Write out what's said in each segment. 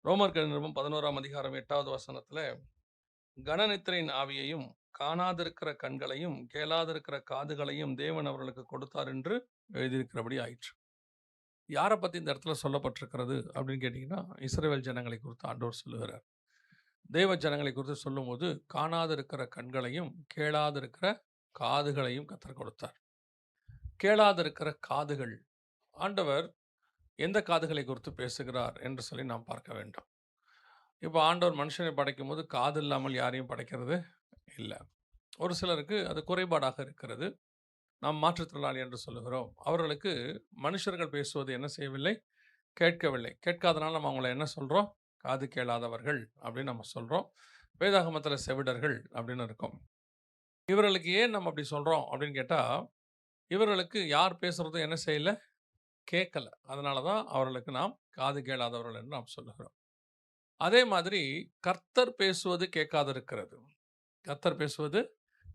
ரோமர்கள் நிருபம் 11ஆம் அதிகாரம் 8வது வசனத்துல, கனநித்திரையின் ஆவியையும் காணாதிருக்கிற கண்களையும் கேளாதிருக்கிற காதுகளையும் தேவன் அவர்களுக்கு கொடுத்தார் என்று எழுதியிருக்கிறபடி ஆயிற்று. யாரை பத்தி இந்த இடத்துல சொல்லப்பட்டிருக்கிறது அப்படின்னு கேட்டீங்கன்னா, இஸ்ரவேல் ஜனங்களை குறித்து ஆண்டவர் சொல்லுகிறார். தேவ ஜனங்களை குறித்து சொல்லும்போது, காணாதிருக்கிற கண்களையும் கேளாதிருக்கிற காதுகளையும் கர்த்தர் கொடுத்தார். கேளாதிருக்கிற காதுகள், ஆண்டவர் எந்த காதுகளை குறித்து பேசுகிறார் என்று சொல்லி நாம் பார்க்க வேண்டும். இப்போ ஆண்டவர் மனுஷனை படைக்கும்போது காது இல்லாமல் யாரையும் படைக்கிறது இல்லை. ஒரு சிலருக்கு அது குறைபாடாக இருக்கிறது. நாம் மாற்றுத்திறனாளி என்று சொல்லுகிறோம். அவர்களுக்கு மனுஷர்கள் பேசுவது என்ன செய்யவில்லை? கேட்கவில்லை. கேட்காதனால நம்ம அவங்கள என்ன சொல்கிறோம்? காது கேளாதவர்கள் அப்படின்னு நம்ம சொல்கிறோம். வேதாகமத்தில் செவிடர்கள் அப்படின்னு இருக்கும். இவர்களுக்கு ஏன் நம்ம அப்படி சொல்கிறோம் அப்படின்னு கேட்டால், இவர்களுக்கு யார் பேசுகிறதும் என்ன செய்யலை? கேட்கலை. அதனால தான் அவர்களுக்கு நாம் காது கேளாதவர்கள் என்று நாம் சொல்லுகிறோம். அதே மாதிரி கர்த்தர் பேசுவது கேட்காதிருக்கிறது. கர்த்தர் பேசுவது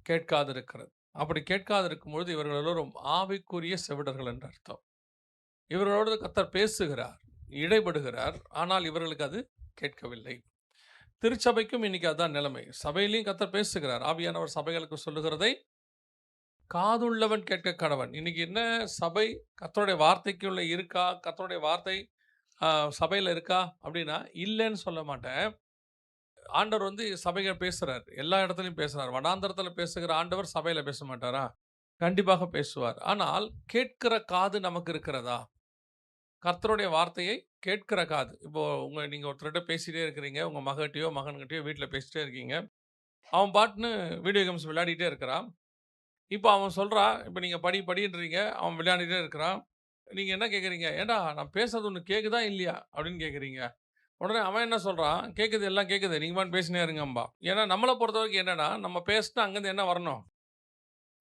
கேட்காதிருக்கிறது. அப்படி கேட்காதிருக்கும்பொழுது இவர்கள் எல்லோரும் ஆவிக்குரிய செவிடர்கள் என்று அர்த்தம். இவர்களோடு கர்த்தர் பேசுகிறார், இடைபடுகிறார். ஆனால் இவர்களுக்கு அது கேட்கவில்லை. திருச்சபைக்கும் இன்னைக்கு அதுதான் நிலைமை. சபையிலையும் கர்த்தர் பேசுகிறார். ஆவியானவர் சபைகளுக்கு சொல்லுகிறதை காதுள்ளவன் கேட்க கடவன். இன்னைக்கு என்ன சபை கர்த்தருடைய வார்த்தைக்குள்ள இருக்கா? கர்த்தருடைய வார்த்தை சபையில் இருக்கா அப்படின்னா இல்லைன்னு சொல்ல மாட்டேன். ஆண்டவர் சபைகள் பேசுறார், எல்லா இடத்துலையும் பேசுறார். வனாந்தரத்தில் பேசுகிற ஆண்டவர் சபையில் பேச மாட்டாரா? கண்டிப்பாக பேசுவார். ஆனால் கேட்கிற காது நமக்கு இருக்கிறதா? கர்த்தருடைய வார்த்தையை கேட்கிற காது. இப்போ நீங்கள் ஒருத்தர்கிட்ட பேசிகிட்டே இருக்கிறீங்க, உங்கள் மகட்டையோ மகன்கிட்டயோ வீட்டில் பேசிகிட்டே இருக்கீங்க. அவன் பாட்டுன்னு வீடியோ கேம்ஸ் விளையாடிட்டே இருக்கிறான். இப்போ அவன் சொல்கிறான், இப்போ நீங்கள் படின்றீங்க, அவன் விளையாடிட்டே இருக்கிறான். நீங்கள் என்ன கேட்குறீங்க? ஏண்டா நான் பேசுறது ஒன்று கேட்குதா இல்லையா அப்படின்னு கேட்குறீங்க. உடனே அவன் என்ன சொல்கிறான்? கேட்குது, எல்லாம் கேட்குது, நீங்கள் பாட்டு பேசினே இருங்கம்பா. ஏன்னா நம்மளை பொறுத்த வரைக்கும் என்னென்னா, நம்ம பேசினா அங்கேருந்து என்ன வரணும்?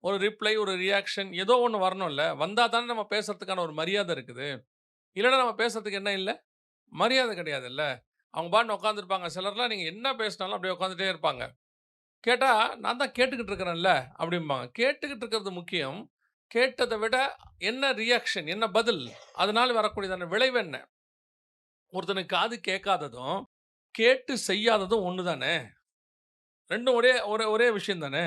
ஒரு ரிப்ளை, ஒரு ரியாக்ஷன், ஏதோ ஒன்று வரணும்ல. வந்தால் தானே நம்ம பேசுறதுக்கான ஒரு மரியாதை இருக்குது. இல்லைன்னா நம்ம பேசுறதுக்கு என்ன இல்லை? மரியாதை கிடையாதுல்ல. அவங்க பாட்டுன்னு உட்காந்துருப்பாங்க. சிலர்லாம் நீங்கள் என்ன பேசினாலும் அப்படியே உட்காந்துட்டே இருப்பாங்க. கேட்டால் நான் தான் கேட்டுக்கிட்டு இருக்கிறேன்ல அப்படிம்பாங்க. கேட்டுக்கிட்டு இருக்கிறது முக்கியம். கேட்டதை விட என்ன ரியாக்ஷன், என்ன பதில், அதனால் வரக்கூடியதான விளைவு என்ன? ஒருத்தனுக்கு காது கேட்காததும் கேட்டு செய்யாததும் ஒன்று தானே. ரெண்டும் ஒரே ஒரே ஒரே விஷயம் தானே.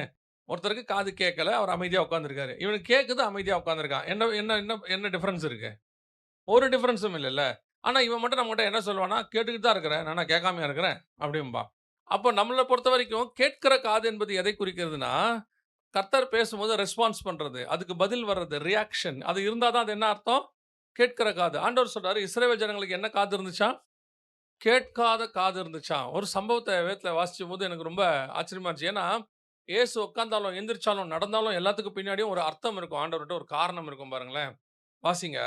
ஒருத்தருக்கு காது கேட்கல, அவர் அமைதியாக உட்காந்துருக்காரு. இவனுக்கு கேட்குது, அமைதியாக உட்காந்துருக்கான். என்ன என்ன என்ன என்ன டிஃப்ரென்ஸ் இருக்குது? ஒரு டிஃப்ரென்ஸும் இல்லைல்ல. ஆனால் இவன் மட்டும் நம்மகிட்ட என்ன சொல்லுவானா, கேட்டுக்கிட்டு தான் இருக்கிறேன், நான் கேட்காமையா இருக்கிறேன் அப்படிம்பா. அப்போ நம்மளை பொறுத்த வரைக்கும் கேட்கிற காது என்பது எதை குறிக்கிறதுனா, கர்த்தர் பேசும்போது ரெஸ்பான்ஸ் பண்ணுறது, அதுக்கு பதில் வர்றது, ரியாக்ஷன், அது இருந்தால் தான் அது என்ன அர்த்தம்? கேட்கிற காது. ஆண்டவர் சொல்றாரு, இஸ்ரவேல் ஜனங்களுக்கு என்ன காது இருந்துச்சா? கேட்காத காது இருந்துச்சாம். ஒரு சம்பவத்தை வேதத்தில் வாசிக்கும் போது எனக்கு ரொம்ப ஆச்சரியமா இருந்துச்சு. ஏன்னா இயேசு உட்கார்ந்தாலும் எந்திரிச்சாலும் நடந்தாலும் எல்லாத்துக்கும் பின்னாடியும் ஒரு அர்த்தம் இருக்கும். ஆண்டவர்கிட்ட ஒரு காரணம் இருக்கும் பாருங்களேன். வாசிங்க.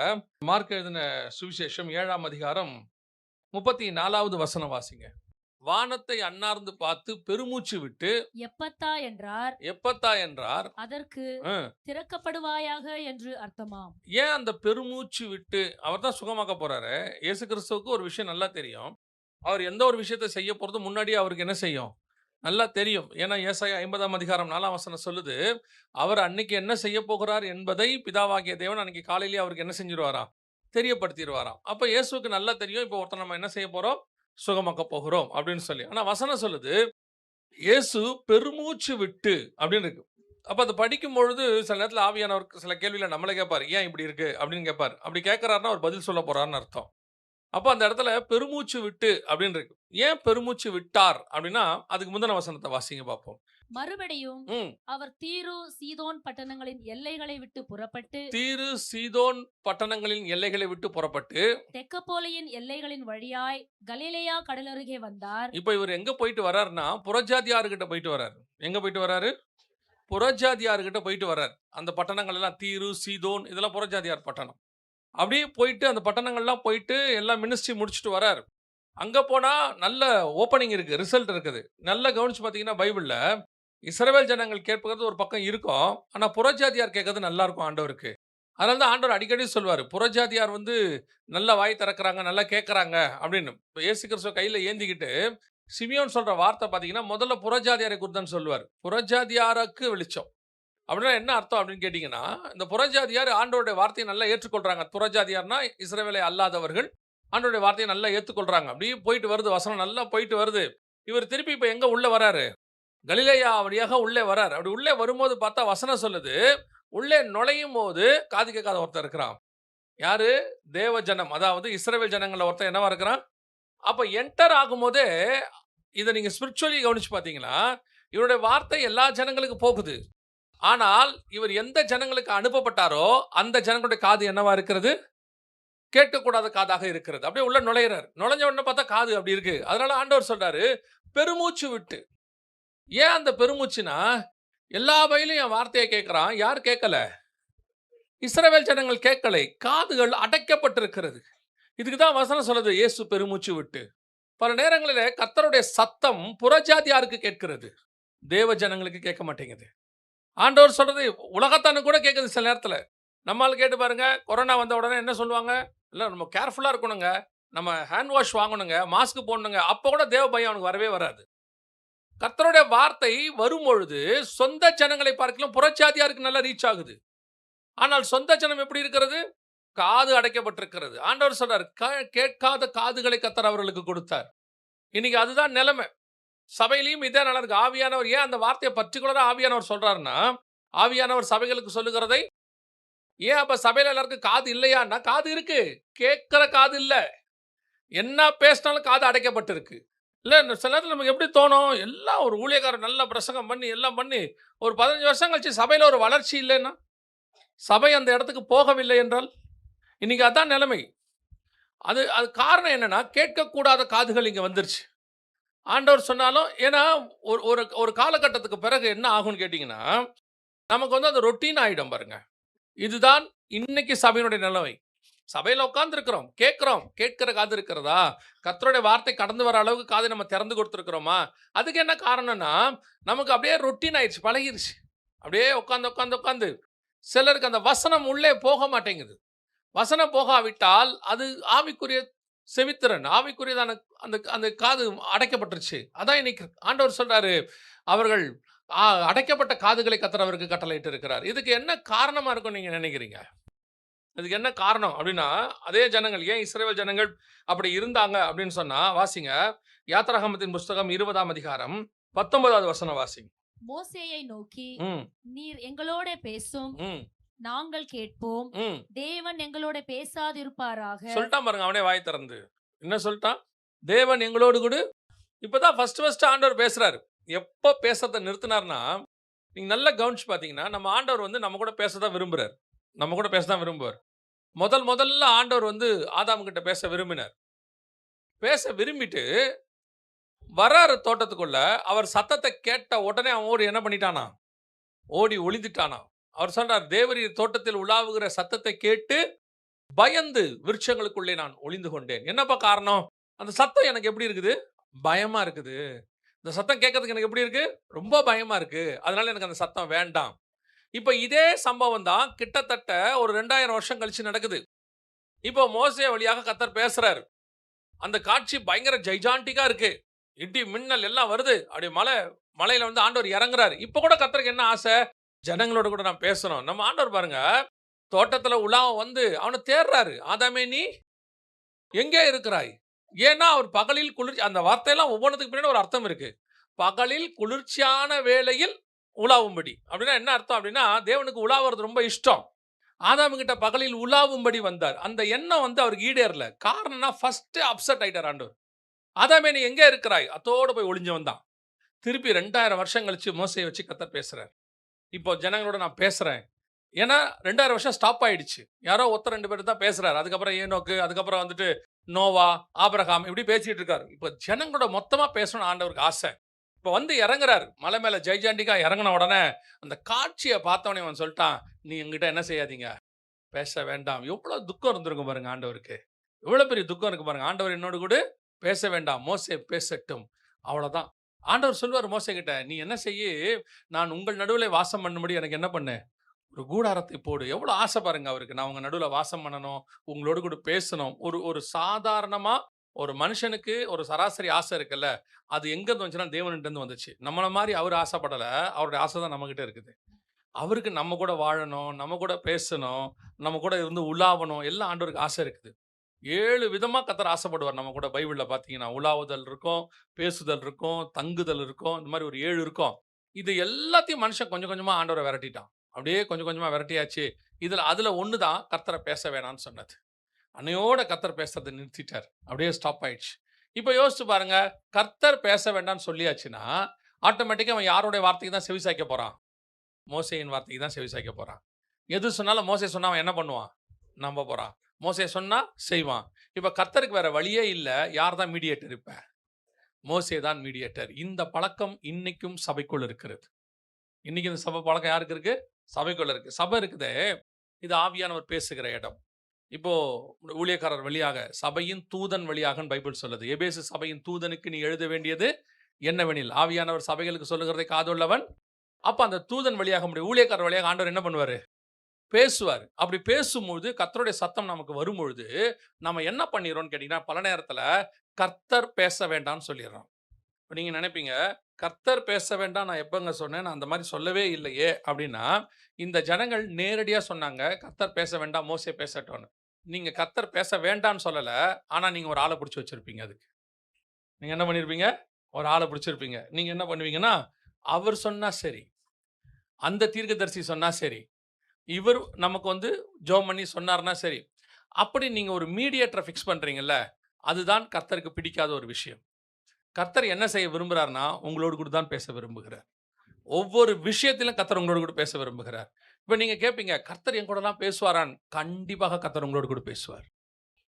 மார்க் எழுதின சுவிசேஷம் 7ஆம் அதிகாரம் 34வது வசனம் வாசிங்க. வானத்தை அண்ணார்ந்து பார்த்து பெருமூச்சு விட்டு எப்பத்தா என்றார். எப்பத்தா என்றார். அதற்கு திறக்கப்படுவாயாக என்று அர்த்தமாம். ஏன் அந்த பெருமூச்சு விட்டு? அவர் தான் சுகமாக்க போறாரு. இயேசு கிறிஸ்துவுக்கு ஒரு விஷயம் நல்லா தெரியும். அவர் எந்த ஒரு விஷயத்தை செய்ய போறது முன்னாடியே அவருக்கு என்ன செய்யும்? நல்லா தெரியும். ஏன்னா ஏசாயா 50ஆம் அதிகாரம் 4ஆம் வசனம் சொல்லுது, அவர் அன்னைக்கு என்ன செய்ய போகிறார் என்பதை பிதாவாகிய தேவன் அன்னைக்கு காலையிலேயே அவருக்கு என்ன செஞ்சிருவாராம்? தெரியப்படுத்திடுவாராம். அப்ப இயேசுவுக்கு நல்லா தெரியும், இப்போ ஒருத்தர் நம்ம என்ன செய்ய போறோம்? சுகமாக்க போகிறோம் அப்படின்னு சொல்லி. ஆனா வசனம் சொல்லுது, இயேசு பெருமூச்சு விட்டு அப்படின்னு இருக்கு. அப்ப அதை படிக்கும் பொழுது சில நேரத்தில் ஆவியானவர் சில கேள்விகளை நம்மளே கேட்பார். ஏன் இப்படி இருக்கு அப்படின்னு கேட்பார். அப்படி கேட்கிறாருன்னா அவர் பதில் சொல்ல போறாருன்னு அர்த்தம். அப்போ அந்த இடத்துல பெருமூச்சு விட்டு அப்படின்னு இருக்கு. ஏன் பெருமூச்சு விட்டார் அப்படின்னா, அதுக்கு முந்தின வசனத்தை வாசிங்க பார்ப்போம். மறுபடியும் அவர் தீரு சீதோன் பட்டணங்களின் எல்லைகளை விட்டு புறப்பட்டு தெக்கப்போலியின் எல்லைகளின் வழியாய் கலிலேயா கடலருகே வந்தார். இப்போ இவர் எங்க போயிட்டு வர்றாருன்னா, புறஜாதியார்கிட்ட போயிட்டு வர்றாரு. எங்க போயிட்டு வர்றாரு? புறஜாதியார்கிட்ட போயிட்டு வர்றாரு. அந்த பட்டணங்கள் எல்லாம் தீரு, சீதோன், இதெல்லாம் புறஜாதியார் பட்டணம். அப்படியே போயிட்டு அந்த பட்டணங்கள்லாம் போயிட்டு எல்லாம் மினிஸ்ட்ரி முடிச்சுட்டு வராரு. அங்கே போனால் நல்ல ஓப்பனிங் இருக்குது, ரிசல்ட் இருக்குது. நல்லா கவனிச்சு பார்த்தீங்கன்னா பைபிளில் இஸ்ரவேல் ஜனங்கள் கேட்பது ஒரு பக்கம் இருக்கும், ஆனால் புறஜாதியார் கேட்கறது நல்லா இருக்கும் ஆண்டவருக்கு. அதனால தான் ஆண்டவர் அடிக்கடி சொல்வார், புறஜாதியார் நல்லா வாய் திறக்கிறாங்க, நல்லா கேட்குறாங்க அப்படின்னு. இப்போ இயேசு கிறிஸ்துவ கையில் ஏந்திக்கிட்டு சிமியோன் சொல்கிற வார்த்தை பார்த்தீங்கன்னா முதல்ல புறஜாதியாரை குறித்து சொல்லுவார். புறஜாதியாருக்கு வெளிச்சம் அப்படின்னா என்ன அர்த்தம் அப்படின்னு கேட்டிங்கன்னா, இந்த புறஜாதியார் ஆண்டவருடைய வார்த்தையை நல்லா ஏற்றுக்கொள்கிறாங்க. புறஜாதியார்னா இஸ்ரவேலை அல்லாதவர்கள், ஆண்டவருடைய வார்த்தையை நல்லா ஏற்றுக்கொள்றாங்க. அப்படியே போயிட்டு வருது, வசனம் நல்லா போயிட்டு வருது. இவர் திருப்பி இப்போ எங்கே உள்ளே வராரு? கலிலேயா வழியாக உள்ளே வரார். அப்படி உள்ளே வரும்போது பார்த்தா வசனம் சொல்லுது, உள்ளே நுழையும் போது காது கேட்காத ஒருத்தர் இருக்கிறான். யாரு? தேவ ஜனம், அதாவது இஸ்ரவேல் ஜனங்கள்ல ஒருத்தன் என்னவா இருக்கிறான்? அப்ப என்டர் ஆகும்போதே இதை நீங்க ஸ்பிரிச்சுவலி கவனிச்சு பார்த்தீங்களா, இவருடைய வார்த்தை எல்லா ஜனங்களுக்கு போகுது. ஆனால் இவர் எந்த ஜனங்களுக்கு அனுப்பப்பட்டாரோ அந்த ஜனங்களுடைய காது என்னவா இருக்கிறது? கேட்கக்கூடாத காதாக இருக்கிறது. அப்படியே உள்ள நுழையிறார். நுழைஞ்ச உடனே பார்த்தா காது அப்படி இருக்கு. அதனால ஆண்டவர் சொல்றாரு, பெருமூச்சு விட்டு. ஏன் அந்த பெருமூச்சுனா, எல்லா வயலும் என் வார்த்தையை கேட்கிறான். யார் கேட்கல? இஸ்ரவேல் ஜனங்கள் கேட்கலை. காதுகள் அடைக்கப்பட்டிருக்கிறது. இதுக்கு தான் வசனம் சொல்லுது, இயேசு பெருமூச்சு விட்டு. பல நேரங்களிலே கர்த்தருடைய சத்தம் புறஜாதியாருக்கு கேட்கிறது, தேவ ஜனங்களுக்கு கேட்க மாட்டேங்குது. ஆண்டவர் சொல்றது உலகத்தானுக்கு கூட கேட்குது சில நேரத்தில். நம்மால் கேட்டு பாருங்க, கொரோனா வந்த உடனே என்ன சொல்லுவாங்க? இல்லை, நம்ம கேர்ஃபுல்லாக இருக்கணுங்க, நம்ம ஹேண்ட் வாஷ் வாங்கணுங்க, மாஸ்க் போடணுங்க. அப்போ கூட தேவ பயம் அவனுக்கு வரவே வராது. கர்த்தருடைய வார்த்தை வரும்பொழுது சொந்த ஜனங்களை பார்க்கலாம் புறச்சாதியாருக்கு நல்லா ரீச் ஆகுது. ஆனால் சொந்த ஜனம் எப்படி இருக்கிறது? காது அடைக்கப்பட்டிருக்கிறது. ஆண்டவர் சொல்றார், கேட்காத காதுகளை கர்த்தர் அவர்களுக்கு கொடுத்தார். இன்னைக்கு அதுதான் நிலைமை. சபையிலையும் இதே நல்லா இருக்கு. ஆவியானவர் ஏன் அந்த வார்த்தையை பர்டிகுலரா ஆவியானவர் சொல்றாருன்னா, ஆவியானவர் சபைகளுக்கு சொல்லுகிறதை ஏன் அப்ப சபையில எல்லாருக்கும் காது இல்லையான்னா, காது இருக்கு, கேட்கிற காது இல்ல. என்ன பேசினாலும் காது அடைக்கப்பட்டிருக்கு. இல்லை, சில நேரத்தில் நமக்கு எப்படி தோணும், எல்லாம் ஒரு ஊழியக்காரர் நல்ல பிரசங்கம் பண்ணி எல்லாம் பண்ணி ஒரு 15 வருஷம் கழிச்சு சபையில் ஒரு வளர்ச்சி இல்லைன்னா, சபை அந்த இடத்துக்கு போகவில்லை என்றால், இன்னைக்கு அதான் நிலைமை. அது காரணம் என்னன்னா, கேட்கக்கூடாத காதுகள் இங்கே வந்துருச்சு. ஆண்டவர் சொன்னாலும், ஏன்னா ஒரு காலகட்டத்துக்கு பிறகு என்ன ஆகும்னு கேட்டிங்கன்னா, நமக்கு வந்து அது ரொட்டீன் ஆகிடும் பாருங்க. இதுதான் இன்னைக்கு சபையினுடைய நிலைமை. சபையில் உட்கார்ந்துருக்கிறோம், கேட்குறோம், கேட்கிற காது இருக்கிறதா? கர்த்தருடைய வார்த்தை கடந்து வர அளவுக்கு காதை நம்ம திறந்து கொடுத்துருக்குறோமா? அதுக்கு என்ன காரணம்னா, நமக்கு அப்படியே ரொட்டீன் ஆயிடுச்சு, பழகிருச்சு. அப்படியே உட்காந்து சிலருக்கு அந்த வசனம் உள்ளே போக மாட்டேங்குது. வசனம் போகாவிட்டால் அது ஆவிக்குரிய செவித்திறன், ஆவிக்குரியதான அந்த அந்த காது அடைக்கப்பட்டுருச்சு. அதான் இன்னைக்கு ஆண்டவர் சொல்றாரு, அவர்கள் அடைக்கப்பட்ட காதுகளை கர்த்தர் அவருக்கு கட்டளையிட்டு இருக்கிறார். இதுக்கு என்ன காரணமா இருக்கும் நீங்க நினைக்கிறீங்க? அதுக்கு என்ன காரணம் அப்படின்னா, அதே ஜனங்கள் ஏன் இஸ்ரவேல் ஜனங்கள் அப்படி இருந்தாங்க அப்படின்னு சொன்னா, வாசிங்க யாத்திராகமத்தின் புஸ்தகம் 20ஆம் அதிகாரம் 19வது வசனம் வாசிங்க. மோசேயை நோக்கி, நீர் எங்களோட பேசும், நாங்கள் கேட்போம், தேவன் எங்களோட பேசாதிருப்பாராக. சொல்லிட்டான் பாருங்க, அவனே வாய் திறந்து என்ன சொல்லிட்டான்? தேவன் எங்களோடு கூட. இப்பதான் ஃபர்ஸ்ட் ஆண்டவர் பேசுறாரு. எப்போ பேசுறதை நிறுத்தினார்னா, நீங்க நல்லா கவனிச்சு பாத்தீங்கன்னா, நம்ம ஆண்டவர் வந்து நம்ம கூட பேசதான் விரும்புறாரு. நம்ம கூட பேசதான் விரும்புவார். முதல்ல ஆண்டவர் வந்து ஆதாம் கிட்ட பேச விரும்பினார். பேச விரும்பிட்டு வராரு தோட்டத்துக்குள்ள. அவர் சத்தத்தை கேட்ட உடனே அவன் ஓடி என்ன பண்ணிட்டானா? ஓடி ஒளிந்துட்டானா. அவர் சொல்றார், தேவரீர் தோட்டத்தில் உலாவுகிற சத்தத்தை கேட்டு பயந்து விருட்சங்களுக்குள்ளே நான் ஒளிந்து கொண்டேன். என்னப்பா காரணம்? அந்த சத்தம் எனக்கு எப்படி இருக்குது? பயமா இருக்குது. இந்த சத்தம் கேட்கறதுக்கு எனக்கு எப்படி இருக்கு? ரொம்ப பயமா இருக்கு. அதனால எனக்கு அந்த சத்தம் வேண்டாம். இப்போ இதே சம்பவம் தான் கிட்டத்தட்ட ஒரு 2000 வருஷம் கழிச்சு நடக்குது. இப்போ மோசே வழியாக கர்த்தர் பேசுறாரு. அந்த காட்சி பயங்கர ஜைஜாண்டிக்கா இருக்கு. இடி மின்னல் எல்லாம் வருது. அப்படி மலையில வந்து ஆண்டவர் இறங்குறாரு. இப்போ கூட கர்த்தருக்கு என்ன ஆசை? ஜனங்களோட கூட நான் பேசணும். நம்ம ஆண்டவர் பாருங்க, தோட்டத்துல உலாவ வந்து அவனை தேடுறாரு. ஆதாமே, நீ எங்கே இருக்கிறாய்? ஏன்னா அவர் பகலில் குளிர்ச்சி, அந்த வார்த்தையெல்லாம் ஒவ்வொன்றுத்துக்கு பின்னாடி ஒரு அர்த்தம் இருக்கு. பகலில் குளிர்ச்சியான வேளையில் உலாவும்படி அப்படின்னா என்ன அர்த்தம் அப்படின்னா, தேவனுக்கு உலாவுறது ரொம்ப இஷ்டம். ஆதாம் கிட்ட பகலில் உலாவும்படி வந்தார். அந்த எண்ணம் வந்து அவருக்கு ஈடேறல. காரணம்னா ஃபர்ஸ்ட் அப்செட் ஆயிட்டார் ஆண்டவர். ஆதாமே, நீ எங்கே இருக்கிறாய்? அத்தோடு போய் ஒளிஞ்சவன் தான். திருப்பி 2000 வருஷம் கழிச்சு மோசையை வச்சு கர்த்தர் பேசுறார். இப்போ ஜனங்களோட நான் பேசுறேன். ஏன்னா 2000 வருஷம் ஸ்டாப் ஆயிடுச்சு. யாரோ ஒருத்தர் 2 பேர் தான் பேசுறாரு. அதுக்கப்புறம் ஏனோக்கு, அதுக்கப்புறம் வந்துட்டு நோவா, ஆபிரகாம் இப்படி பேசிட்டு இருக்காரு. இப்போ ஜனங்களோட மொத்தமா பேசணும் ஆண்டவருக்கு ஆசை. இப்போ வந்து இறங்குறாரு மலை மேல, ஜெய்ஜாண்டிக்கா இறங்கின உடனே அந்த காட்சியை பார்த்தவனே அவன் சொல்லிட்டான், நீ எங்கிட்ட என்ன செய்யாதீங்க, பேச வேண்டாம். எவ்வளோ துக்கம் இருந்திருக்கும் பாருங்க ஆண்டவருக்கு. எவ்வளோ பெரிய துக்கம் இருக்கு பாருங்க. ஆண்டவர் என்னோடு கூட பேச வேண்டாம், மோசே பேசட்டும். அவ்வளோதான். ஆண்டவர் சொல்லுவார் மோசே கிட்ட, நீ என்ன செய்ய, நான் உங்கள் நடுவில் வாசம் பண்ணும்படி எனக்கு என்ன பண்ணு, ஒரு கூடாரத்தை போடு. எவ்வளோ ஆசை பாருங்க அவருக்கு, நான் உங்கள் நடுவில் வாசம் பண்ணணும், உங்களோடு கூட பேசணும். ஒரு சாதாரணமாக ஒரு மனுஷனுக்கு ஒரு சராசரி ஆசை இருக்குல்ல, அது எங்கேருந்து வந்துச்சுன்னா தேவன்கிட்டேருந்து வந்துச்சு. நம்மளை மாதிரி அவர் ஆசைப்படலை, அவருடைய ஆசை தான் நம்மகிட்ட இருக்குது. அவருக்கு நம்ம கூட வாழணும், நம்ம கூட பேசணும், நம்ம கூட இருந்து உலாவணும், எல்லாம் ஆண்டவருக்கு ஆசை இருக்குது. 7 விதமா கர்த்தர் ஆசைப்படுவார். நம்ம கூட பைபிள்ல பார்த்தீங்கன்னா, உலாவுதல் இருக்கும், பேசுதல் இருக்கும், தங்குதல் இருக்கும். இந்த மாதிரி ஒரு 7 இருக்கும். இது எல்லாத்தையும் மனுஷன் கொஞ்சம் கொஞ்சமா ஆண்டவரை விரட்டிட்டான். அப்படியே கொஞ்சம் கொஞ்சமா விரட்டியாச்சு. அதுல ஒண்ணு தான் கர்த்தரை பேச வேணாம்னு சொன்னது. அன்னையோட கர்த்தர் பேசுறதை நிறுத்திட்டார். அப்படியே ஸ்டாப் ஆயிடுச்சு. இப்போ யோசிச்சு பாருங்க, கர்த்தர் பேச வேண்டாம்னு சொல்லியாச்சுன்னா, ஆட்டோமேட்டிக்கா அவன் யாருடைய வார்த்தைக்கு தான் செவிசாய்க்க போறான்? மோசேயின் வார்த்தைக்கு தான் செவிசாய்க்க போறான். எது சொன்னாலும் மோசே சொன்னா அவன் என்ன பண்ணுவான்? நம்ப போறான். மோசே சொன்னா செய்வான். இப்ப கர்த்தருக்கு வேற வழியே இல்ல. யார் தான் மீடியேட்டர் இப்ப? மோசே தான் மீடியேட்டர். இந்த பழக்கம் இன்னைக்கும் சபைக்குள் இருக்கிறது. இன்னைக்கு இந்த சபை பழக்கம் யாருக்கு இருக்கு? சபைக்குள்ள இருக்கு. சபை இருக்குதே, இது ஆவியானவர் பேசுகிற இடம். இப்போ ஊழியக்காரர் வழியாக, சபையின் தூதன் வழியாக பைபிள் சொல்லுது. எபேசு சபையின் தூதனுக்கு நீ எழுத வேண்டியது என்னவெனில், ஆவியானவர் சபைகளுக்கு சொல்லுகிறதை காதுள்ளவன். அப்ப அந்த தூதன் வழியாக, நம்முடைய ஊழியக்காரர் வழியாக ஆண்டவர் என்ன பண்ணுவாரு? பேசுவார். அப்படி பேசும்பொழுது, கர்த்தருடைய சத்தம் நமக்கு வரும்பொழுது, நம்ம என்ன பண்ணிடுறோம்னு கேட்டீங்கன்னா, பல நேரத்துல கர்த்தர் பேச வேண்டாம்னு சொல்லிடுறோம். இப்ப நீங்க நினைப்பீங்க, கர்த்தர் பேச வேண்டாம் நான் எப்பங்க சொன்னேன்? நான் அந்த மாதிரி சொல்லவே இல்லையே அப்படின்னா, இந்த ஜனங்கள் நேரடியா சொன்னாங்க, கர்த்தர் பேச வேண்டாம், மோசே பேசட்டும்னு. நீங்க கர்த்தர் பேச வேண்டாம்னு சொல்லல. ஆனா நீங்க ஒரு ஆளை பிடிச்சு வச்சிருப்பீங்க அதுக்கு. நீங்க என்ன பண்ணிருப்பீங்க? ஒரு ஆளை பிடிச்சிருப்பீங்க. நீங்க என்ன பண்ணுவீங்கன்னா, அவர் சொன்னா சரி, அந்த தீர்க்கதரிசி சொன்னா சரி, இவர் நமக்கு வந்து ஜெபம் பண்ணி சொன்னார்னா சரி. அப்படி நீங்க ஒரு மீடியேட்டரை ஃபிக்ஸ் பண்றீங்கல்ல, அதுதான் கர்த்தருக்கு பிடிக்காத ஒரு விஷயம். கர்த்தர் என்ன செய்ய விரும்புகிறார்னா, உங்களோடு கூட தான் பேச விரும்புகிறார். ஒவ்வொரு விஷயத்திலும் கர்த்தர் உங்களோடு கூட பேச விரும்புகிறார். இப்ப நீங்க கேட்பீங்க, கர்த்தர் என் கூடலாம் பேசுவாரான்னு? கண்டிப்பாக கர்த்தர் உங்களோடு கூட பேசுவார்.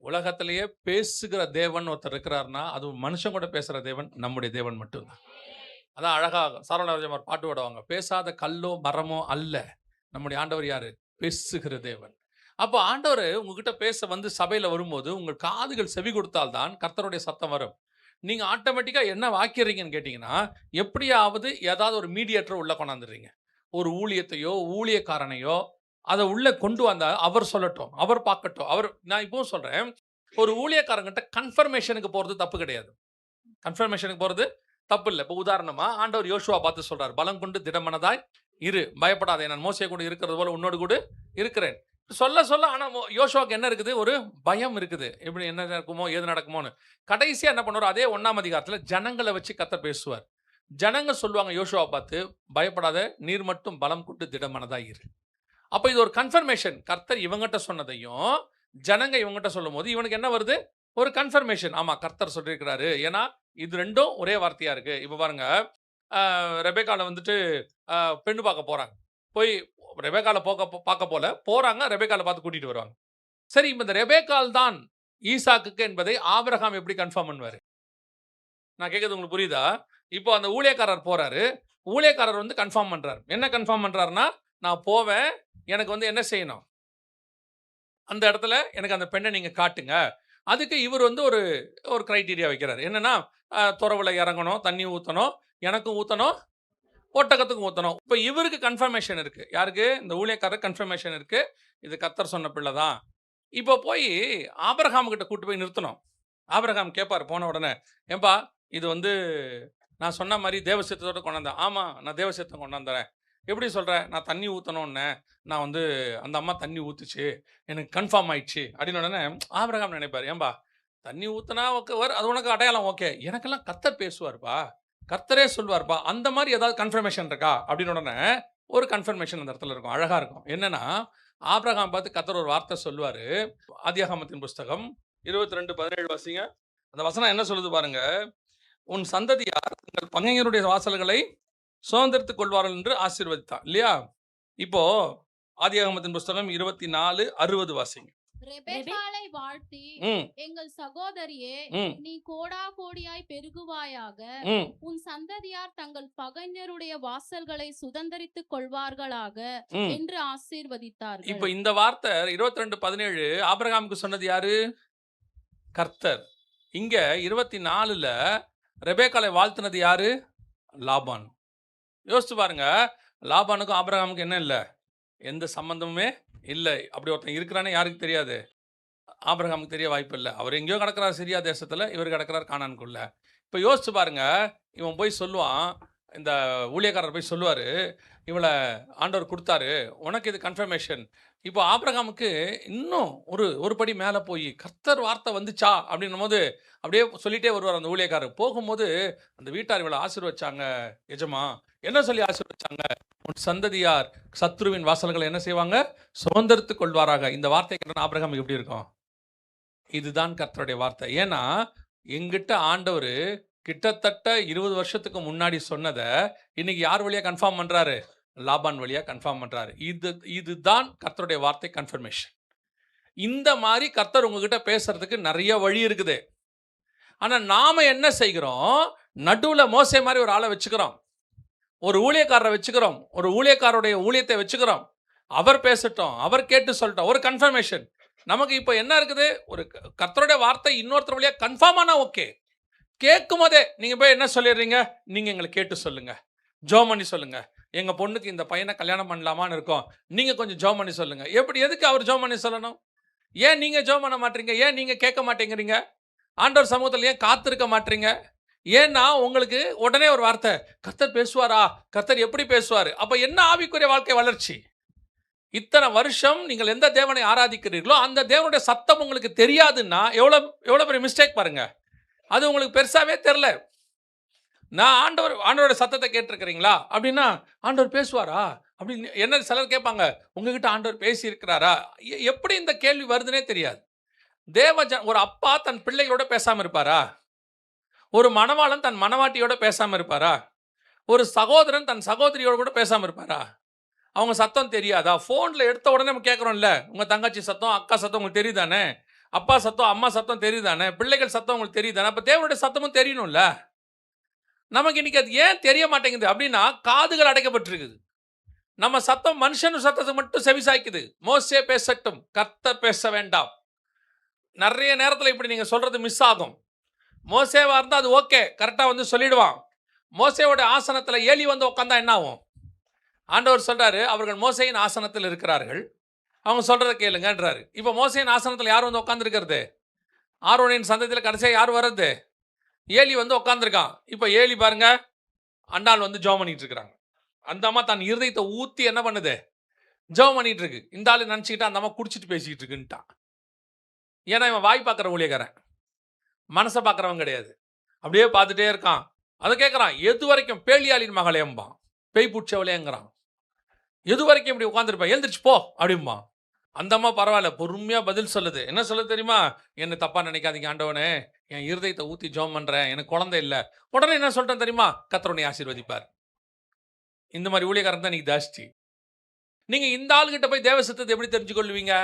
உலகத்திலேயே பேசுகிற தேவன் ஒருத்தர் இருக்கிறார்னா, அது மனுஷன் கூட பேசுற தேவன் நம்முடைய தேவன் மட்டும்தான். அதான் அழகா சரவணராஜன் பாட்டு பாடுவாங்க, பேசாத கல்லோ மரமோ அல்ல நம்முடைய ஆண்டவர் யாரு? பேசுகிற தேவன். அப்போ ஆண்டவர் உங்ககிட்ட பேச வந்து சபையில வரும்போது, உங்கள் காதுகள் செவி கொடுத்தால்தான் கர்த்தருடைய சத்தம் வரும். நீங்க ஆட்டோமேட்டிக்கா என்ன வாக்கிறீங்கன்னு கேட்டீங்கன்னா, எப்படியாவது ஏதாவது ஒரு மீடியேட்டர் உள்ள கொண்டாந்துடுறீங்க. ஒரு ஊழியத்தையோ, ஊழியக்காரனையோ அதை உள்ள கொண்டு வந்தா அவர் சொல்லட்டும், அவர் பார்க்கட்டும். நான் இப்பவும் சொல்றேன், ஒரு ஊழியக்காரங்கிட்ட கன்ஃபர்மேஷனுக்கு போறது தப்பு கிடையாது. கன்ஃபர்மேஷனுக்கு போறது தப்பு இல்லை. இப்போ உதாரணமா ஆண்டவர் யோசுவா பார்த்து சொல்றார், பலம் கொண்டு திடமனதாய் இரு, பயப்படாதே, நான் மோசே கூட இருக்கிறது போல உன்னோடு கூட இருக்கிறேன். சொல்ல சொல்ல ஆனா யோசுவாக்கு என்ன இருக்குது? ஒரு பயம் இருக்குது. எப்படி என்ன நடக்குமோ, ஏது நடக்குமோன்னு. கடைசியா என்ன பண்ணுவார்? அதே 1ஆம் அதிகாரத்துல ஜனங்களை வச்சு கர்த்தர் பேசுவார். ஜனங்க சொல்லுவாங்க யோசுவா பார்த்து, பயப்படாத, நீர் மட்டும் பலம் கொண்டு திடமனதாய் இரு. அப்ப இது ஒரு கன்ஃபர்மேஷன். கர்த்தர் இவங்கிட்ட சொன்னதையும் ஜனங்க இவங்கிட்ட சொல்லும்போது இவனுக்கு என்ன வருது? ஒரு கன்ஃபர்மேஷன். ஆமா, கர்த்தர் சொல்லியிருக்கிறாரு. ஏன்னா இது ரெண்டும் ஒரே வார்த்தையா இருக்கு. இப்ப பாருங்க, ரெபெக்கால வந்துட்டு பெண்ணு பார்க்க போறாங்க. போய் ரெபெக்கால பார்க்க போல போறாங்க, ரெபெக்கால பார்த்து கூட்டிட்டு வருவாங்க. சரி, இப்ப இந்த ரெபெக்கால் தான் ஈசாக்குக்கு என்பதை ஆபிரகாம் எப்படி கன்ஃபார்ம் பண்ணுவாரு? நான் கேட்கறது உங்களுக்கு புரியுதா? இப்போ அந்த ஊழியக்காரர் போறாரு, ஊழியக்காரர் வந்து கன்ஃபார்ம் பண்றாரு. என்ன கன்ஃபார்ம் பண்றாருன்னா, நான் போவேன், எனக்கு வந்து என்ன செய்யணும்? அந்த இடத்துல எனக்கு அந்த பெண்ணை நீங்க காட்டுங்க. அதுக்கு இவர் வந்து ஒரு கிரைட்டீரியா வைக்கிறார். என்னன்னா, துறவுல இறங்கணும், தண்ணி ஊற்றணும், எனக்கும் ஊற்றணும், ஒட்டகத்துக்கும் ஊற்றணும். இப்போ இவருக்கு கன்ஃபர்மேஷன் இருக்கு. யாருக்கு? இந்த ஊழியக்காரருக்கு கன்ஃபர்மேஷன் இருக்கு. இது கர்த்தர் சொன்ன பிள்ளை தான். இப்போ போய் ஆபிரகாம் கிட்ட கூட்டு போய் நிறுத்தணும். ஆபிரகாம் கேட்பார் போன உடனே, ஏன்பா இது வந்து நான் சொன்ன மாதிரி தேவசித்தத்தோட கொண்டாந்தேன். ஆமா, நான் தேவசித்தம் கொண்டாந்துறேன். எப்படி சொல்ற? நான் தண்ணி ஊற்றணும்னு நான் வந்து அந்த அம்மா தண்ணி ஊத்துச்சு, எனக்கு கன்ஃபார்ம் ஆயிடுச்சு அப்படின்னு உடனே ஆபிரகாம் நினைப்பார், ஏன்பா தண்ணி ஊற்றினா ஓகே, அது உனக்கு அடையாளம் ஓகே, எனக்கெல்லாம் கர்த்தர் பேசுவார்ப்பா, கர்த்தரே சொல்வார்ப்பா, அந்த மாதிரி ஏதாவது கன்ஃபர்மேஷன் இருக்கா அப்படின்னு உடனே ஒரு கன்ஃபர்மேஷன் அந்த இடத்துல இருக்கும். அழகா இருக்கும். என்னன்னா, ஆபிரகாம் பார்த்து கர்த்தர் ஒரு வார்த்தை சொல்லுவாரு. ஆதியாகமத்தின் புஸ்தகம் 22:17 வாசிங்க. அந்த வசனம் என்ன சொல்லுது பாருங்க, உன் சந்ததியார் தங்கள் பகைஞருடைய வாசல்களை சுதந்திரத்துக் கொள்வார்கள் என்று ஆசீர்வதித்தான். இல்லையா? இப்போ ஆதியாகமத்தின் புஸ்தகம் 24:60 வாசிங்க. ரெபெக்காளை வாழ்த்தி, எங்கள் சகோதரியே, நீ கோடா கோடியாய் பெருகுவாயாக, உன் சந்ததியார் தங்கள் பகைஞருடைய வாசல்களை சுதந்தரித்துக் கொள்வார்களாக என்று ஆசீர்வதித்தார்கள். இப்ப இந்த வார்த்தை 22:17 ஆபிரகாமுக்கு சொன்னது யாரு? கர்த்தர். இங்க 24ல ரெபெக்காளை வாழ்த்தினது யாரு? லாபான். யோசிச்சு பாருங்க, லாபானுக்கும் ஆபிரகாமுக்கும் என்ன இல்லை? எந்த சம்பந்தமுமே இல்லை. அப்படி ஒருத்தன் இருக்கிறானே யாருக்கு தெரியாது? ஆபிரகாமுக்கு தெரிய வாய்ப்பு இல்லை. அவர் எங்கேயோ கிடக்கிறார் சிரியா தேசத்தில், இவர் கிடக்கிறார் கானானுக்குள்ள. இப்போ யோசிச்சு பாருங்க, இவன் போய் சொல்லுவான், இந்த ஊழியக்காரர் போய் சொல்லுவார், இவளை ஆண்டவர் கொடுத்தாரு, உனக்கு இது கன்ஃபர்மேஷன், இப்போ ஆபிரகாமுக்கு இன்னும் ஒரு படி மேலே போய் கர்த்தர் வார்த்தை வந்துச்சா அப்படின்னும் போது அப்படியே சொல்லிட்டே வருவார் அந்த ஊழியக்காரர். போகும்போது அந்த வீட்டார் இவளை ஆசீர்வச்சாங்க எஜமா, என்ன சொல்லி ஆசீர்வச்சாங்க, உன் சந்ததியார் சத்ருவின் வாசல்களை என்ன செய்வாங்க, சுதந்திரித்துக் கொள்வாராக. இந்த வார்த்தை கேட்டா ஆபிரகாமுக்கு எப்படி இருக்கும்? இதுதான் கர்த்தருடைய வார்த்தை. ஏன்னா எங்கிட்ட ஆண்டவர் கிட்டத்தட்ட 20 வருஷத்துக்கு முன்னாடி சொன்னதை இன்னைக்கு யார் வழியா கன்ஃபார்ம் பண்றாரு? லாபான் வழியா கன்ஃபார்ம் பண்றாரு. இதுதான் கர்த்தருடைய வார்த்தை கன்ஃபர்மேஷன். இந்த மாதிரி கர்த்தர் உங்ககிட்ட பேசுறதுக்கு நிறைய வழி இருக்குது. ஆனா நாம என்ன செய்கிறோம்? நடுவுல மோசே மாதிரி ஒரு ஆளை வச்சுக்கிறோம், ஒரு ஊழியக்காரரை வச்சுக்கிறோம், ஒரு ஊழியக்காரருடைய ஊழியத்தை வச்சுக்கிறோம். அவர் பேசட்டும், அவர் கேட்டு சொல்லட்டும், ஒரு கன்ஃபர்மேஷன். நமக்கு இப்போ என்ன இருக்குது? ஒரு கர்த்தருடைய வார்த்தை இன்னொருத்தர் வழியா கன்ஃபார்ம் ஆனா ஓகே. கேட்கும் போதே நீங்க போய் என்ன சொல்லிடுறீங்க? நீங்க எங்களை கேட்டு சொல்லுங்க, ஜெபம் பண்ணி சொல்லுங்க, எங்க பொண்ணுக்கு இந்த பையனை கல்யாணம் பண்ணலாமான்னு இருக்கோம், நீங்க கொஞ்சம் ஜெபம் பண்ணி சொல்லுங்க. எதுக்கு அவர் ஜெபம் பண்ணி சொல்லணும்? ஏன் நீங்க ஜெபம் பண்ண மாட்டீங்க? ஏன் நீங்க கேட்க மாட்டேங்கிறீங்க? ஆண்டவர் சமூகத்தில் ஏன் காத்திருக்க மாட்டீங்க? ஏன்னா உங்களுக்கு உடனே ஒரு வார்த்தை, கர்த்தர் பேசுவாரா? கர்த்தர் எப்படி பேசுவார்? அப்ப என்ன ஆவிக்குரிய வாழ்க்கை வளர்ச்சி? இத்தனை வருஷம் நீங்கள் எந்த தேவனை ஆராதிக்கிறீர்களோ அந்த தேவனுடைய சத்தம் உங்களுக்கு தெரியாதுன்னா எவ்வளவு பெரிய மிஸ்டேக் பாருங்க. அது உங்களுக்கு பெருசாவே தெரியல. நான் ஆண்டவரோட சத்தத்தை கேட்டிருக்கிறீங்களா அப்படின்னா, ஆண்டவர் பேசுவாரா அப்படின்னு என்ன சிலர் கேட்பாங்க, உங்ககிட்ட ஆண்டவர் பேசி இருக்கிறாரா? எப்படி இந்த கேள்வி வருதுன்னே தெரியாது. ஒரு அப்பா தன் பிள்ளைகளோட பேசாம இருப்பாரா? ஒரு மணவாளன் தன் மணவாட்டியோட பேசாம இருப்பாரா? ஒரு சகோதரன் தன் சகோதரியோட கூட பேசாம இருப்பாரா? அவங்க சத்தம் தெரியாதா? ஃபோனில் எடுத்த உடனே நம்ம கேட்குறோம்ல, உங்கள் தங்கச்சி சத்தம், அக்கா சத்தம் உங்களுக்கு தெரியுதானே? அப்பா சத்தம், அம்மா சத்தம் தெரியுதானே? பிள்ளைகள் சத்தம் உங்களுக்கு தெரியுதானே? அப்போ தேவனுடைய சத்தமும் தெரியணும்ல. நமக்கு இன்னைக்கு அது ஏன் தெரிய மாட்டேங்குது அப்படின்னா, காதுகள் அடைக்கப்பட்டிருக்குது. நம்ம சத்தம் மனுஷன் சத்தத்தை மட்டும் செவிசாய்க்குது. மோசே பேசட்டும், கர்த்தர் பேச வேண்டாம். நிறைய நேரத்தில் இப்படி நீங்கள் சொல்றது மிஸ் ஆகும். மோசேவா இருந்தால் அது ஓகே, கரெக்டாக வந்து சொல்லிடுவான். மோசேவோட ஆசனத்தில் ஏலி வந்து உட்காந்தா என்ன ஆகும்? ஆண்டவர் சொல்றாரு, அவர்கள் மோசேயின் ஆசனத்தில் இருக்கிறார்கள், அவங்க சொல்றதை கேளுங்கன்றாரு. இப்போ மோசேயின் ஆசனத்தில் யார் வந்து உட்காந்துருக்கிறது? ஆரோனின் சந்ததியில் கடைசியாக யார் வர்றது? ஏலி வந்து உட்காந்துருக்கான். இப்போ ஏலி பாருங்க, அண்டாள் வந்து ஜெபம் பண்ணிட்டு இருக்கிறாங்க. அந்த அம்மா தன் இருதயத்தை ஊற்றி என்ன பண்ணுது? ஜெபம் பண்ணிட்டு இருக்கு. இந்த ஆள் நினச்சிக்கிட்டு அந்த அம்மா குடிச்சிட்டு பேசிக்கிட்டு இருக்குன்ட்டான். ஏன்னா இவன் வாய் பார்க்குற ஊழியக்காரன், மனசை பார்க்குறவன் கிடையாது. அப்படியே பார்த்துட்டே இருக்கான். அதை கேட்குறான், எது வரைக்கும் பேலியாளின் மகளேம்பான், பேய் பூச்சவளேங்கிறான். எது வரைக்கும் இப்படி உட்காந்துருப்பேன், எழுந்திரிச்சு போ அப்படிம்பா. அந்த அம்மா பரவாயில்ல, பொறுமையாக பதில் சொல்லுது. என்ன சொல்லுது தெரியுமா? என்ன தப்பாக நினைக்காதீங்க ஆண்டவனே, என் இருதயத்தை ஊற்றி ஜெபம் பண்ணுறேன், எனக்கு குழந்தை இல்லை. உடனே என்ன சொல்லிட்டேன் தெரியுமா? கர்த்தர் உன்னை ஆசீர்வதிப்பார். இந்த மாதிரி ஊழியக்காரன் தான் நீங்கள் ஜாஸ்தி. நீங்கள் இந்த ஆள்கிட்ட போய் தேவ சத்தத்தை எப்படி தெரிஞ்சுக்கொள்வீங்க?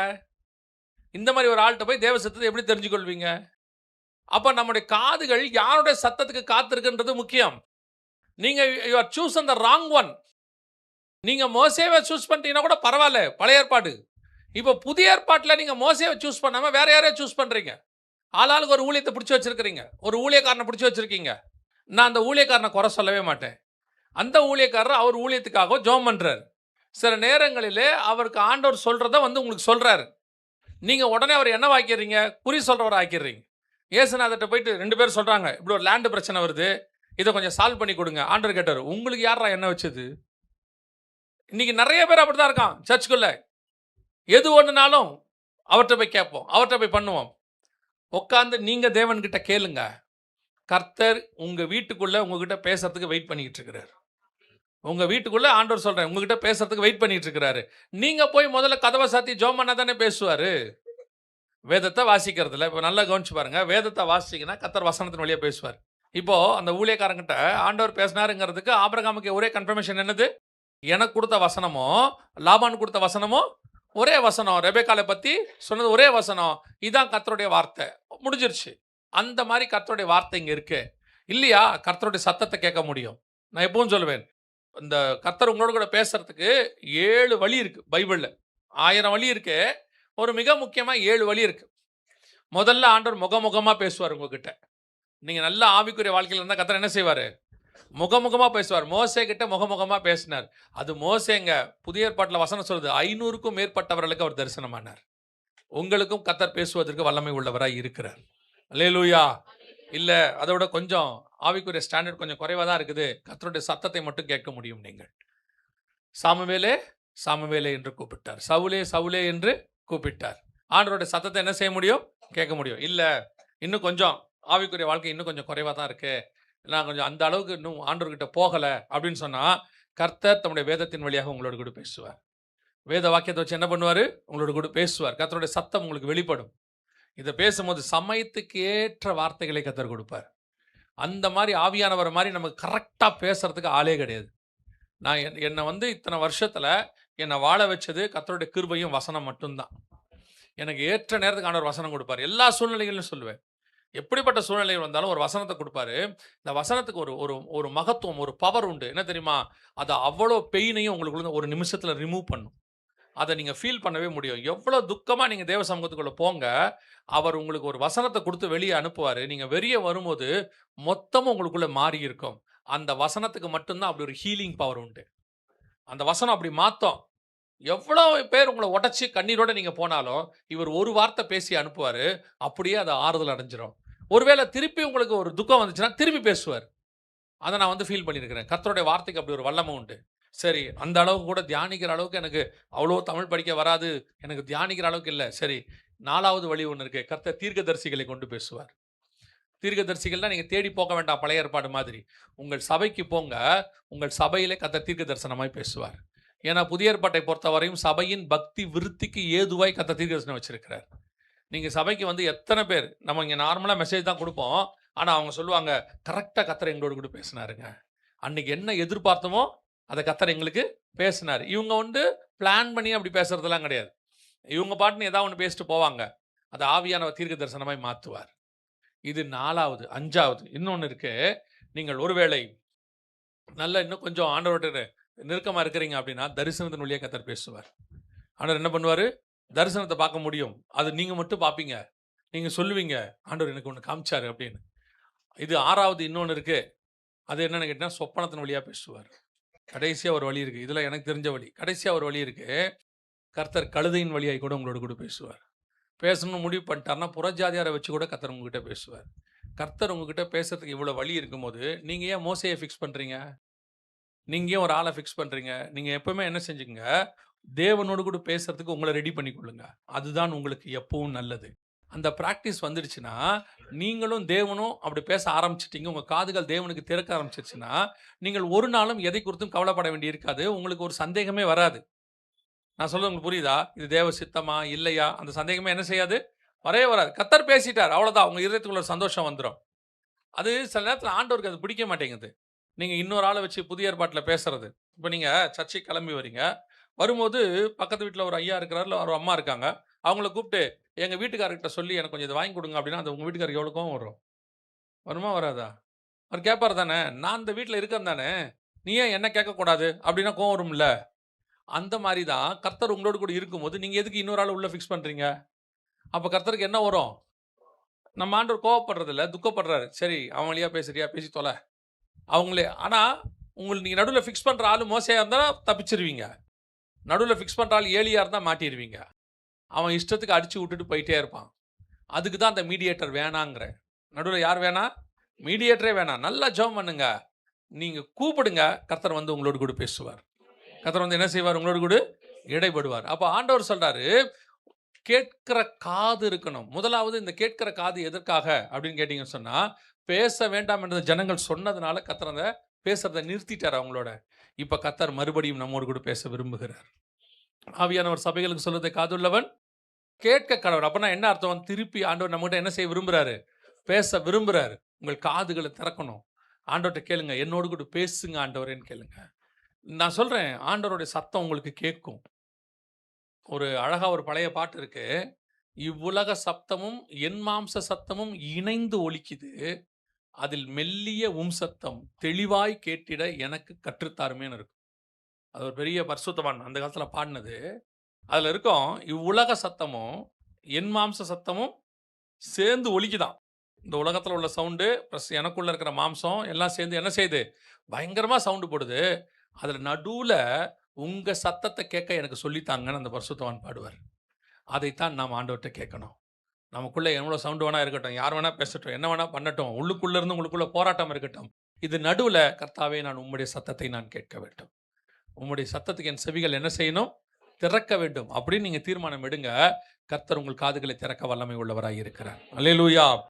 இந்த மாதிரி ஒரு ஆள்கிட்ட போய் தேவ சத்தத்தை எப்படி தெரிஞ்சுக்கொள்வீங்க? அப்போ நம்முடைய காதுகள் யாருடைய சத்தத்துக்கு காத்திருக்குன்றது முக்கியம். நீங்கள் you are choose the wrong one. நீங்கள் மோசேவை சூஸ் பண்ணிட்டீங்கன்னா கூட பரவாயில்ல, பழைய ஏற்பாடு. இப்போ புதிய ஏற்பாட்டில் நீங்கள் மோசேவை சூஸ் பண்ணாமல் வேற யாரையோ சூஸ் பண்ணுறீங்க. ஆளாளுக்கு ஒரு ஊழியத்தை பிடிச்சி வச்சிருக்கிறீங்க, ஒரு ஊழியக்காரனை பிடிச்சி வச்சிருக்கீங்க. நான் அந்த ஊழியக்காரனை குறை சொல்லவே மாட்டேன். அந்த ஊழியக்காரர் அவர் ஊழியத்துக்காக ஜெபம் பண்ணுறாரு. சில நேரங்களிலே அவருக்கு ஆண்டவர் சொல்கிறத வந்து உங்களுக்கு சொல்கிறாரு. நீங்கள் உடனே அவர் என்ன ஆக்கிடுறீங்க? குறி சொல்கிறவரை ஆக்கிடுறீங்க. ஏசுநாதர்கிட்ட போயிட்டு 2 பேர் சொல்கிறாங்க, இப்படி ஒரு லேண்டு பிரச்சனை வருது, இதை கொஞ்சம் சால்வ் பண்ணி கொடுங்க. ஆண்டவர் கேட்டார், உங்களுக்கு யாரா என்ன வச்சது? இன்னைக்கு நிறைய பேர் அப்படி தான் இருக்கான் சர்ச்சுக்குள்ள. எது ஒன்றுனாலும் அவர்கிட்ட போய் கேட்போம், அவர்கிட்ட போய் பண்ணுவோம். உட்காந்து நீங்கள் தேவன்கிட்ட கேளுங்க. கர்த்தர் உங்கள் வீட்டுக்குள்ளே உங்ககிட்ட பேசுறதுக்கு வெயிட் பண்ணிக்கிட்டு இருக்கிறார். உங்கள் வீட்டுக்குள்ளே ஆண்டவர் சொல்கிறேன், உங்ககிட்ட பேசுறதுக்கு வெயிட் பண்ணிட்டு இருக்கிறாரு. நீங்கள் போய் முதல்ல கதவை சாத்தி ஜெபம் பண்ணா தானே பேசுவார். வேதத்தை வாசிக்கிறதுல இப்போ நல்லா கவனிச்சு பாருங்க. வேதத்தை வாசிச்சிங்கன்னா கர்த்தர் வசனத்தின் வழியாக பேசுவார். இப்போது அந்த ஊழியக்காரங்கிட்ட ஆண்டவர் பேசினாருங்கிறதுக்கு ஆபிரகாமுக்கு ஒரே கன்ஃபர்மேஷன் என்னது? எனக்கு கொடுத்த வசனமோ லாபான் கொடுத்த வசனமோ ஒரே வசனம். ரெபேக்காலை பற்றி சொன்னது ஒரே வசனம். இதுதான் கர்த்தருடைய வார்த்தை, முடிஞ்சிருச்சு. அந்த மாதிரி கர்த்தருடைய வார்த்தை இங்கே இருக்கு இல்லையா? கர்த்தருடைய சத்தத்தை கேட்க முடியும். நான் எப்பவும் சொல்லுவேன், இந்த கர்த்தர் உங்களோட கூட பேசுறதுக்கு 7 வழி இருக்கு. பைபிளில் 1000 வழி இருக்கு. ஒரு மிக முக்கியமாக 7 வழி இருக்கு. முதல்ல ஆண்டவர் முகமுகமாக பேசுவார் உங்ககிட்ட. நீங்கள் நல்ல ஆவிக்குரிய வாழ்க்கையில் இருந்தால் கர்த்தர் என்ன செய்வார்? முகமுகமாக பேசுவார். மோசே கிட்ட முகமுகமாக பேசினார். அது மோசேங்க. புதிய ஏற்பாட்டில் வசனம் சொல்லுது, 500க்கும் மேற்பட்டவர்களுக்கு அவர் தரிசனமானார். உங்களுக்கும் கர்த்தர் பேசுவதற்கு வல்லமை உள்ளவராக இருக்கிறார். அல்லேலூயா. இல்லை அதோட கொஞ்சம் ஆவிக்குரிய ஸ்டாண்டர்ட் கொஞ்சம் குறைவாக தான் இருக்குது. கர்த்தருடைய சத்தத்தை மட்டும் கேட்க முடியும். நீங்கள் சாமுவேலே சாமுவேலே என்று கூப்பிட்டார். சவுலே சவுலே என்று கூப்பிட்டார். ஆண்டவருடைய சத்தத்தை என்ன செய்ய முடியும்? கேட்க முடியும். இல்லை, இன்னும் கொஞ்சம் ஆவிக்குரிய வாழ்க்கை இன்னும் கொஞ்சம் குறைவாக தான் இருக்கு, நான் கொஞ்சம் அந்த அளவுக்கு இன்னும் ஆண்டவர்கிட்ட போகலை அப்படின்னு சொன்னால், கர்த்தர் தம்முடைய வேதத்தின் வழியாக உங்களோட கூட பேசுவார். வேத வாக்கியத்தை வச்சு என்ன பண்ணுவார்? உங்களோட கூட பேசுவார். கர்த்தருடைய சத்தம் உங்களுக்கு வெளிப்படும். இதை பேசும்போது சமயத்துக்கு ஏற்ற வார்த்தைகளை கர்த்தர் கொடுப்பார். அந்த மாதிரி ஆவியானவர் மாதிரி நமக்கு கரெக்டாக பேசுறதுக்கு ஆளே கிடையாது. நான் என்னை இத்தனை வருஷத்தில் என்னை வாழ வச்சது கர்த்தருடைய கிருபையும் வசனம் மட்டும்தான். எனக்கு ஏற்ற நேரத்துக்கு ஆண்டவர் வசனம் கொடுப்பார். எல்லா சூழ்நிலைகளையும் சொல்லுவேன். எப்படிப்பட்ட சூழ்நிலைகள் வந்தாலும் ஒரு வசனத்தை கொடுப்பாரு. இந்த வசனத்துக்கு ஒரு ஒரு ஒரு மகத்துவம், ஒரு பவர் உண்டு. என்ன தெரியுமா? அது அவ்வளோ பெயினையும் உங்களுக்குள்ள ஒரு நிமிஷத்தில் ரிமூவ் பண்ணும். அதை நீங்கள் ஃபீல் பண்ணவே முடியும். எவ்வளோ துக்கமாக நீங்கள் தேவ சமூகத்துக்குள்ளே போங்க, அவர் உங்களுக்கு ஒரு வசனத்தை கொடுத்து வெளியே அனுப்புவார். நீங்கள் வெளியே வரும்போது மொத்தமும் உங்களுக்குள்ளே மாறி இருக்கும். அந்த வசனத்துக்கு மட்டும்தான் அப்படி ஒரு ஹீலிங் பவர் உண்டு. அந்த வசனம் அப்படி மாற்றும். எவ்வளோ பேர் உங்களை உடச்சி கண்ணீரோடு நீங்கள் போனாலும் இவர் ஒரு வார்த்தை பேசி அனுப்புவார். அப்படியே அதை ஆறுதல் அடைஞ்சிடும். ஒருவேளை திருப்பி உங்களுக்கு ஒரு துக்கம் வந்துச்சுன்னா திருப்பி பேசுவார். அதை நான் ஃபீல் பண்ணியிருக்கிறேன். கர்த்தருடைய வார்த்தைக்கு அப்படி ஒரு வல்லமை உண்டு. சரி, அந்த அளவுக்கு கூட தியானிக்கிற அளவுக்கு எனக்கு அவ்வளோ தமிழ் படிக்க வராது, எனக்கு தியானிக்கிற அளவுக்கு இல்லை. சரி, 4வது வழி ஒன்று இருக்குது. கர்த்தர் தீர்க்கதரிசிகளை கொண்டு பேசுவார். தீர்க்கதரிசிகள்லாம் நீங்கள் தேடி போக வேண்டாம். பழைய ஏற்பாடு மாதிரி உங்கள் சபைக்கு போங்க. உங்கள் சபையிலே கர்த்தர் தீர்க்க தரிசனமாய் பேசுவார். ஏன்னா புதிய ஏற்பாட்டை பொறுத்தவரையும் சபையின் பக்தி விருத்திக்கு ஏதுவாய் கர்த்தர் தீர்க்க தரிசனம் வச்சிருக்கிறார். நீங்கள் சபைக்கு எத்தனை பேர் நம்ம இங்கே நார்மலாக மெசேஜ் தான் கொடுப்போம். ஆனால் அவங்க சொல்லுவாங்க, கரெக்டாக கர்த்தர் எங்களோட கூட பேசினாருங்க, அன்னைக்கு என்ன எதிர்பார்த்தோமோ அதை கர்த்தர் எங்களுக்கு பேசினார். இவங்க பிளான் பண்ணி அப்படி பேசுறதெல்லாம் கிடையாது. இவங்க பாட்டுன்னு ஏதாவது ஒன்று பேசிட்டு போவாங்க. அதை ஆவியானவர் தீர்க்க தரிசனமாய் மாற்றுவார். இது 4வது. 5வது இன்னொன்று இருக்கு. நீங்கள் ஒருவேளை நல்ல இன்னும் கொஞ்சம் ஆண்டவர்கிட்ட நெருக்கமாக இருக்கிறீங்க அப்படின்னா தரிசனத்தின் வழியாக கர்த்தர் பேசுவார். ஆண்டவர் என்ன பண்ணுவார்? தரிசனத்தை பார்க்க முடியும். அது நீங்கள் மட்டும் பார்ப்பீங்க. நீங்கள் சொல்லுவீங்க, ஆண்டவர் எனக்கு ஒன்று காமிச்சாரு அப்படின்னு. இது 6வது இன்னொன்று இருக்குது. அது என்னென்னு கேட்டால் சொப்பனத்தின் வழியாக பேசுவார். கடைசியாக ஒரு வழி இருக்குது. இதில் எனக்கு தெரிஞ்ச வழி. கடைசியாக ஒரு வழி இருக்குது. கர்த்தர் கழுதையின் வழியாக கூட உங்களோட கூட பேசுவார். பேசணும்னு முடிவு பண்ணிட்டார்னா புறஜாதியாரை வச்சு கூட கர்த்தர் உங்ககிட்ட பேசுவார். கர்த்தர் உங்ககிட்ட பேசுறதுக்கு இவ்வளோ வழி இருக்கும்போது நீங்கள் ஏன் மோசையை ஃபிக்ஸ் பண்ணுறீங்க? நீங்கள் ஏன் ஒரு ஆளை ஃபிக்ஸ் பண்ணுறீங்க? நீங்கள் எப்போவுமே என்ன செஞ்சுங்க, தேவனோடு கூட பேசுறதுக்கு உங்களை ரெடி பண்ணிக்கொள்ளுங்க. அதுதான் உங்களுக்கு எப்பவும் நல்லது. அந்த ப்ராக்டிஸ் வந்துடுச்சுன்னா நீங்களும் தேவனும் அப்படி பேச ஆரம்பிச்சிட்டிங்க, உங்கள் காதுகள் தேவனுக்கு திறக்க ஆரம்பிச்சிருச்சுன்னா நீங்கள் ஒரு நாளும் எதை குறித்தும் கவலைப்பட வேண்டி இருக்காது. உங்களுக்கு ஒரு சந்தேகமே வராது. நான் சொல்றது உங்களுக்கு புரியுதா? இது தேவ சித்தமா இல்லையா? அந்த சந்தேகமே என்ன செய்யாது, வரவே வராது. கர்த்தர் பேசிட்டார், அவ்வளோதான். உங்கள் இதயத்துக்குள்ள ஒரு சந்தோஷம் வந்துடும். அது சில நேரத்தில் ஆண்டவருக்கு அது பிடிக்க மாட்டேங்குது. நீங்கள் இன்னொரு ஆளை வச்சு புதிய ஏற்பாட்டில் பேசுறது. இப்போ நீங்கள் சர்ச்சைக்கு கிளம்பி வரீங்க. வரும்போது பக்கத்து வீட்டில் ஒரு ஐயா இருக்கிறார், ஒரு அம்மா இருக்காங்க. அவங்கள கூப்பிட்டு எங்கள் வீட்டுக்காரர்கிட்ட சொல்லி எனக்கு கொஞ்சம் இதை வாங்கி கொடுங்க அப்படின்னா அது உங்கள் வீட்டுக்காரருக்கு எவ்வளோ கோவம் வரும்? வருமா வராதா? அவர் கேட்பார் தானே, நான் இந்த வீட்டில் இருக்கேன் தானே, நீ ஏன் என்ன கேட்கக்கூடாது அப்படின்னா கோவம் வரும்ல. அந்த மாதிரி தான் கர்த்தர் உங்களோட கூட இருக்கும்போது நீங்கள் எதுக்கு இன்னொரு ஆள் உள்ளே ஃபிக்ஸ் பண்ணுறீங்க? அப்போ கர்த்தருக்கு என்ன வரும்? நம்ம ஆண்டவர் கோவப்படுறதில்ல, துக்கப்படுறாரு. சரி, அவன் வழியாக பேசுறியா, பேசி தொலை அவங்களே. ஆனால் உங்களுக்கு நீங்கள் நடுவில் ஃபிக்ஸ் பண்ணுற ஆள் மோசையாக இருந்தால் தப்பிச்சிருவீங்க. நடுவில் ஃபிக்ஸ் பண்ணுற ஆள் ஏலியாக இருந்தால் மாட்டிடுவீங்க. அவன் இஷ்டத்துக்கு அடித்து விட்டுட்டு போயிட்டே இருப்பான். அதுக்கு தான் அந்த மீடியேட்டர் வேணாங்கிற. நடுவில் யார் வேணாம்? மீடியேட்டரே வேணாம். நல்லா ஜெபம் பண்ணுங்க, நீங்கள் கூப்பிடுங்க, கர்த்தர் உங்களோடு கூட பேசுவார். கர்த்தர் என்ன செய்வார்? உங்களோடு கூட இடைப்படுவார். அப்போ ஆண்டவர் சொல்கிறாரு, கேட்கிற காது இருக்கணும். முதலாவது இந்த கேட்கிற காது எதற்காக அப்படின்னு கேட்டிங்கன்னு சொன்னால், பேச வேண்டாம் என்ற ஜனங்கள் சொன்னதுனால கர்த்தர் அந்த பேசுறதை நிறுத்திட்டார் அவங்களோட. இப்போ கர்த்தர் மறுபடியும் நம்மோடு கூட பேச விரும்புகிறார். ஆவியானவர் சபைகளுக்கு சொல்வதை காதுள்ளவன் கேட்க கடவுள். அப்படின்னா என்ன அர்த்தம்? திருப்பி ஆண்டவர் நம்மகிட்ட என்ன செய்ய விரும்புகிறாரு? பேச விரும்புகிறாரு. உங்கள் காதுகளை திறக்கணும். ஆண்டவர்கிட்ட கேளுங்க, என்னோடு கூட பேசுங்க ஆண்டவரேன்னு கேளுங்க. நான் சொல்கிறேன், ஆண்டவருடைய சத்தம் உங்களுக்கு கேட்கும். ஒரு அழகாக ஒரு பழைய பாட்டு இருக்கு. இவ்வுலக சப்தமும் என் மாம்ச சத்தமும் இணைந்து ஒலிக்குது, அதில் மெல்லிய சத்தம் தெளிவாய் கேட்டிட எனக்கு கற்றுத்தாருமேன்னு இருக்கும். அது ஒரு பெரிய பரிசுத்தவான் அந்த காலத்தில் பாடினது. அதில் இருக்கும், இவ்வுலக சத்தமும் என் மாம்ச சத்தமும் சேர்ந்து ஒலிக்குதான். இந்த உலகத்தில் உள்ள சவுண்டு ப்ளஸ் எனக்குள்ளே இருக்கிற மாம்சம் எல்லாம் சேர்ந்து என்ன செய்யுது? பயங்கரமாக சவுண்டு போடுது. அதில் நடுவில் உங்கள் சத்தத்தை கேட்க எனக்கு சொல்லித்தாங்கன்னு அந்த பரிசுத்தவான் பாடுவார். அதைத்தான் நாம் ஆண்டவர்கிட்ட கேட்கணும். நமக்குள்ளே எவ்வளோ சவுண்டு வேணா இருக்கட்டும், யார் வேணா பேசட்டும், என்ன வேணா பண்ணட்டும், உள்ளுக்குள்ளேருந்து உங்களுக்குள்ளே போராட்டம் இருக்கட்டும், இது நடுவில் கர்த்தாவே நான் உம்முடைய சத்தத்தை நான் கேட்க வேண்டும். உம்முடைய சத்தத்துக்கு என் செவிகள் என்ன செய்யணும்? திறக்க வேண்டும் அப்படின்னு நீங்க தீர்மானம் எடுங்க. கர்த்தர் உங்கள் காதுகளை திறக்க வல்லமை உள்ளவராய் இருக்கிறார். அல்லேலூயா.